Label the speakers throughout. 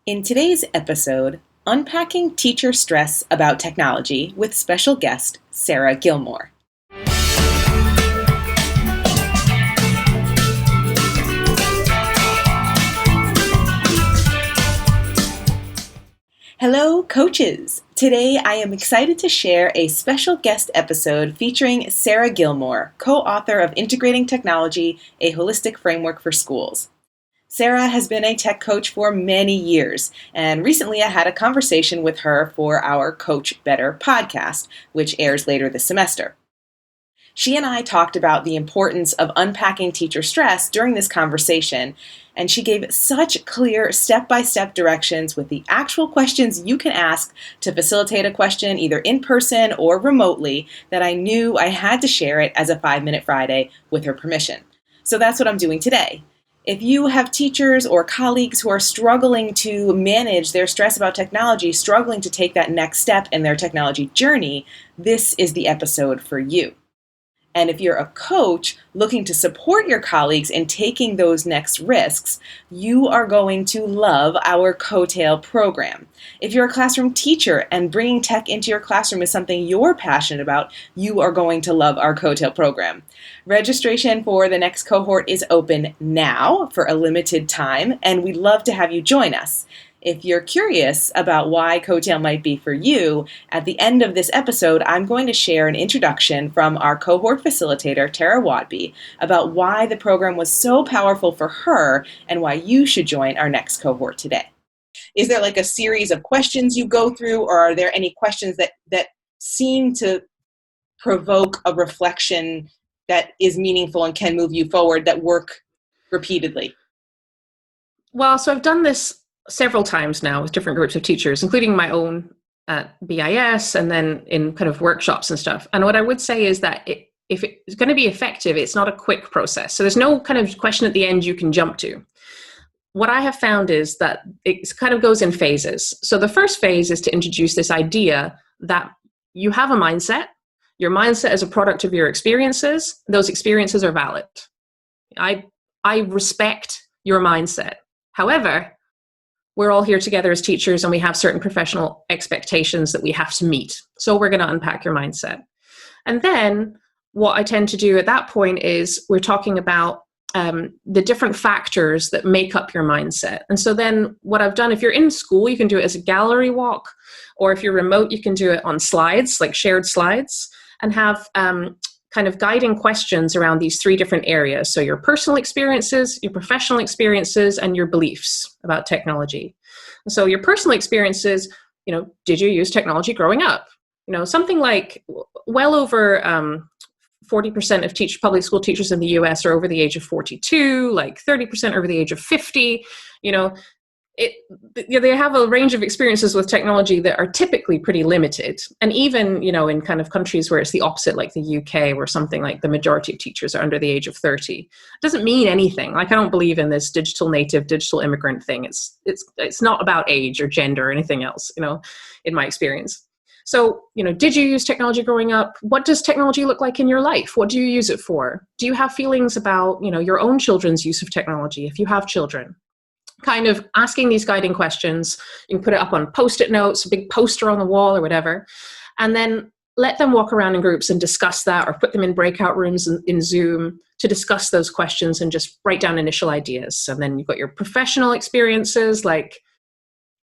Speaker 1: In today's episode, Unpacking Teacher Stress About Technology with special guest Sara Gilmore. Hello, coaches! Today I am excited to share a special guest episode featuring Sara Gilmore, co-author of Integrating Technology, a Holistic Framework for Schools. Sara has been a tech coach for many years, and recently I had a conversation with her for our Coach Better podcast, which airs later this semester. She and I talked about the importance of unpacking teacher stress during this conversation, and she gave such clear step-by-step directions with the actual questions you can ask to facilitate a question either in person or remotely that I knew I had to share it as a 5-Minute Friday with her permission. So that's what I'm doing today. If you have teachers or colleagues who are struggling to manage their stress about technology, struggling to take that next step in their technology journey, this is the episode for you. And if you're a coach looking to support your colleagues in taking those next risks, you are going to love our Coattail program. If you're a classroom teacher and bringing tech into your classroom is something you're passionate about, you are going to love our Coattail program. Registration for the next cohort is open now for a limited time, and we'd love to have you join us. If you're curious about why Coattail might be for you, at the end of this episode, I'm going to share an introduction from our cohort facilitator, Tara Wadby, about why the program was so powerful for her and why you should join our next cohort today. Is there like a series of questions you go through, or are there any questions that seem to provoke a reflection that is meaningful and can move you forward that work repeatedly?
Speaker 2: Well, so I've done this several times now with different groups of teachers, including my own at BIS and then in kind of workshops and stuff. And what I would say is that if it's going to be effective, it's not a quick process. So there's no kind of question at the end you can jump to. What I have found is that it kind of goes in phases. So the first phase is to introduce this idea that you have a mindset. Your mindset is a product of your experiences. Those experiences are valid. I respect your mindset. However, we're all here together as teachers and we have certain professional expectations that we have to meet. So we're going to unpack your mindset. And then what I tend to do at that point is we're talking about the different factors that make up your mindset. And so then what I've done, if you're in school, you can do it as a gallery walk, or if you're remote, you can do it on slides, like shared slides, and have kind of guiding questions around these three different areas. So your personal experiences, your professional experiences, and your beliefs about technology. So your personal experiences, did you use technology growing up? Something like well over 40% of public school teachers in the US are over the age of 42, like 30% over the age of 50. They have a range of experiences with technology that are typically pretty limited. And even, in kind of countries where it's the opposite, like the UK, where something like the majority of teachers are under the age of 30, it doesn't mean anything. Like, I don't believe in this digital native, digital immigrant thing. It's not about age or gender or anything else, in my experience. So, did you use technology growing up? What does technology look like in your life? What do you use it for? Do you have feelings about, your own children's use of technology, if you have children? Kind of asking these guiding questions. You can put it up on Post-it notes, a big poster on the wall or whatever, and then let them walk around in groups and discuss that, or put them in breakout rooms in Zoom to discuss those questions and just write down initial ideas. And then you've got your professional experiences, like,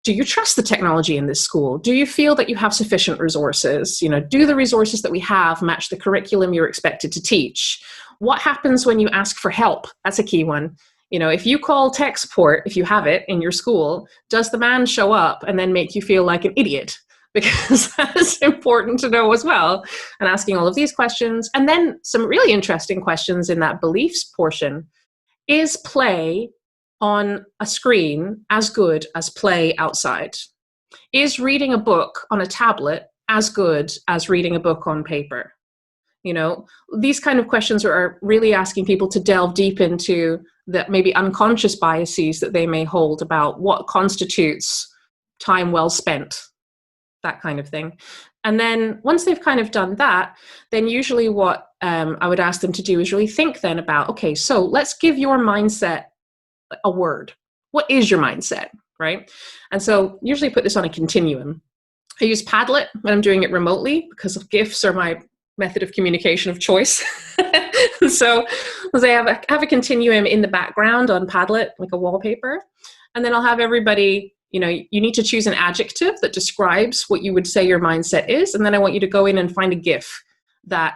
Speaker 2: do you trust the technology in this school? Do you feel that you have sufficient resources? Do the resources that we have match the curriculum you're expected to teach? What happens when you ask for help? That's a key one. If you call tech support, if you have it in your school, does the man show up and then make you feel like an idiot? Because that's important to know as well. And asking all of these questions. And then some really interesting questions in that beliefs portion. Is play on a screen as good as play outside? Is reading a book on a tablet as good as reading a book on paper? These kind of questions are really asking people to delve deep into the maybe unconscious biases that they may hold about what constitutes time well spent, that kind of thing. And then once they've kind of done that, then usually what I would ask them to do is really think about, okay, so let's give your mindset a word. What is your mindset? right? And so usually put this on a continuum. I use Padlet when I'm doing it remotely because GIFs are my method of communication of choice. So I have a continuum in the background on Padlet, like a wallpaper. And then I'll have everybody, you need to choose an adjective that describes what you would say your mindset is. And then I want you to go in and find a GIF that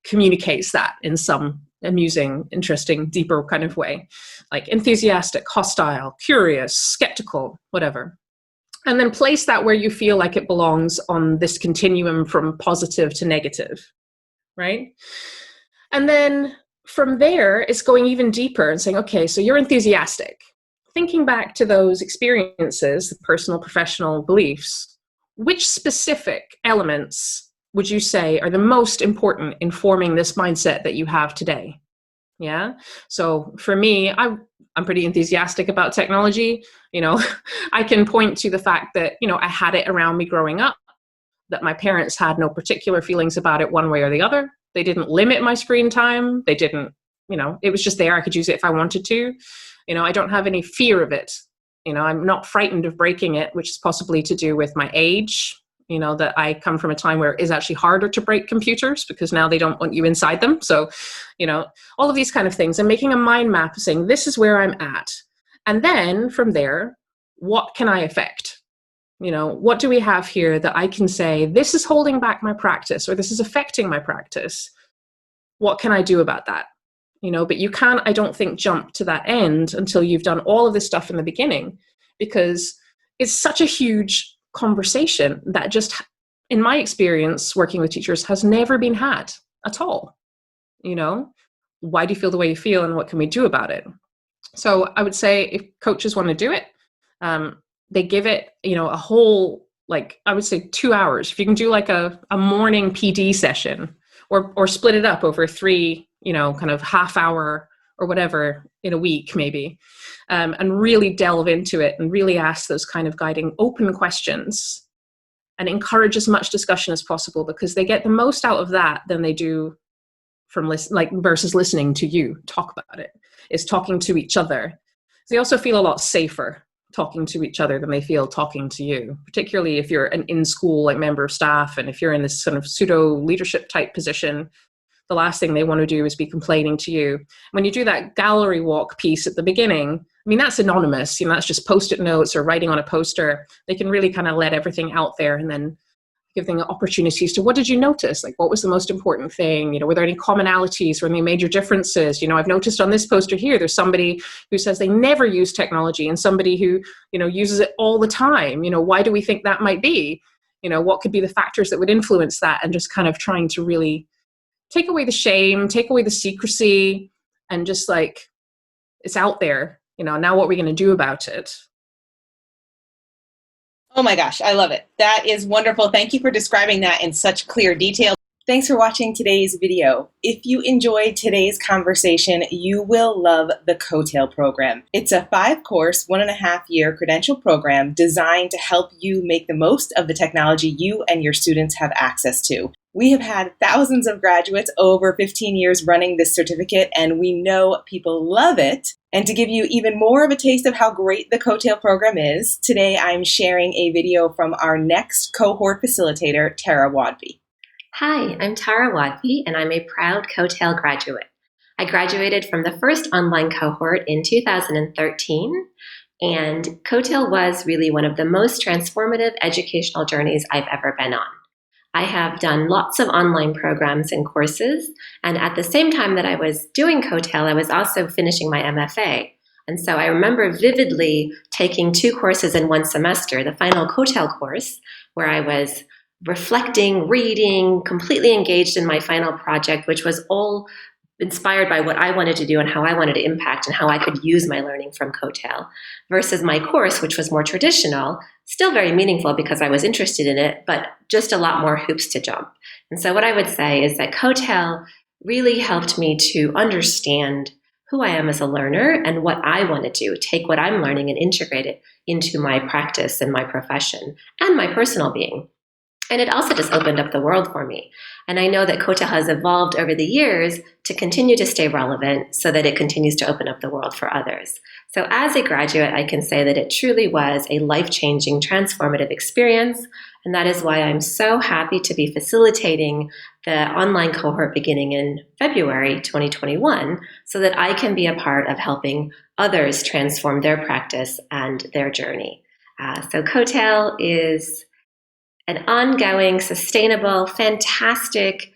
Speaker 2: communicates that in some amusing, interesting, deeper kind of way, like enthusiastic, hostile, curious, skeptical, whatever. And then place that where you feel like it belongs on this continuum from positive to negative, right? And then from there, it's going even deeper and saying, okay, so you're enthusiastic. Thinking back to those experiences, personal, professional beliefs, which specific elements would you say are the most important in forming this mindset that you have today? Yeah. So for me, I'm pretty enthusiastic about technology. I can point to the fact that, I had it around me growing up, that my parents had no particular feelings about it one way or the other. They didn't limit my screen time. They didn't, it was just there. I could use it if I wanted to. I don't have any fear of it. I'm not frightened of breaking it, which is possibly to do with my age. That I come from a time where it is actually harder to break computers because now they don't want you inside them. So, all of these kind of things, and making a mind map saying, this is where I'm at. And then from there, what can I affect? What do we have here that I can say, this is holding back my practice, or this is affecting my practice? What can I do about that? But you can't, I don't think, jump to that end until you've done all of this stuff in the beginning, because it's such a huge conversation that just, in my experience working with teachers, has never been had at all. Why do you feel the way you feel, and what can we do about it? So I would say if coaches want to do it, they give it, a whole, I would say 2 hours. If you can do like a morning PD session, or split it up over 3, kind of half hour or whatever in a week, maybe, and really delve into it and really ask those kind of guiding open questions and encourage as much discussion as possible, because they get the most out of that than they do from versus listening to you talk about it. Is talking to each other. They also feel a lot safer talking to each other than they feel talking to you, particularly if you're an in-school member of staff, and if you're in this sort of pseudo leadership type position. The last thing they want to do is be complaining to you. When you do that gallery walk piece at the beginning, that's anonymous. That's just Post-it notes or writing on a poster. They can really kind of let everything out there and then give them opportunities to, what did you notice? What was the most important thing? Were there any commonalities or any major differences? I've noticed on this poster here, there's somebody who says they never use technology and somebody who, uses it all the time. Why do we think that might be? What could be the factors that would influence that? And just kind of trying to really take away the shame, take away the secrecy, and just it's out there, now what are we going to do about it?
Speaker 1: Oh my gosh, I love it. That is wonderful. Thank you for describing that in such clear detail. Thanks for watching today's video. If you enjoyed today's conversation, you will love the COTAIL program. It's a 5-course, 1.5-year credential program designed to help you make the most of the technology you and your students have access to. We have had thousands of graduates over 15 years running this certificate, and we know people love it. And to give you even more of a taste of how great the COTAIL program is, today I'm sharing a video from our next cohort facilitator, Tara Wadby.
Speaker 3: Hi, I'm Tara Wadby, and I'm a proud COTAIL graduate. I graduated from the first online cohort in 2013, and COTAIL was really one of the most transformative educational journeys I've ever been on. I have done lots of online programs and courses, and at the same time that I was doing COTAIL, I was also finishing my MFA. And so I remember vividly taking 2 courses in one semester, the final COTAIL course, where I was reflecting, reading, completely engaged in my final project, which was all inspired by what I wanted to do and how I wanted to impact and how I could use my learning from COTAIL, versus my course, which was more traditional, still very meaningful because I was interested in it, but just a lot more hoops to jump. And so what I would say is that COTAIL really helped me to understand who I am as a learner and what I want to do, take what I'm learning and integrate it into my practice and my profession and my personal being. And it also just opened up the world for me. And I know that COACHBETTER has evolved over the years to continue to stay relevant so that it continues to open up the world for others. So as a graduate, I can say that it truly was a life-changing, transformative experience. And that is why I'm so happy to be facilitating the online cohort beginning in February 2021 so that I can be a part of helping others transform their practice and their journey. So COACHBETTER is an ongoing, sustainable, fantastic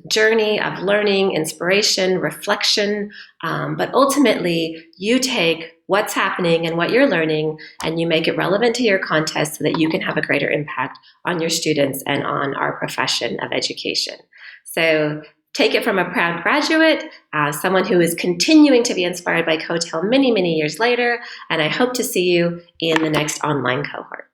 Speaker 3: journey of learning, inspiration, reflection. But ultimately, you take what's happening and what you're learning and you make it relevant to your contest so that you can have a greater impact on your students and on our profession of education. So take it from a proud graduate, someone who is continuing to be inspired by COACHBETTER many, many years later, and I hope to see you in the next online cohort.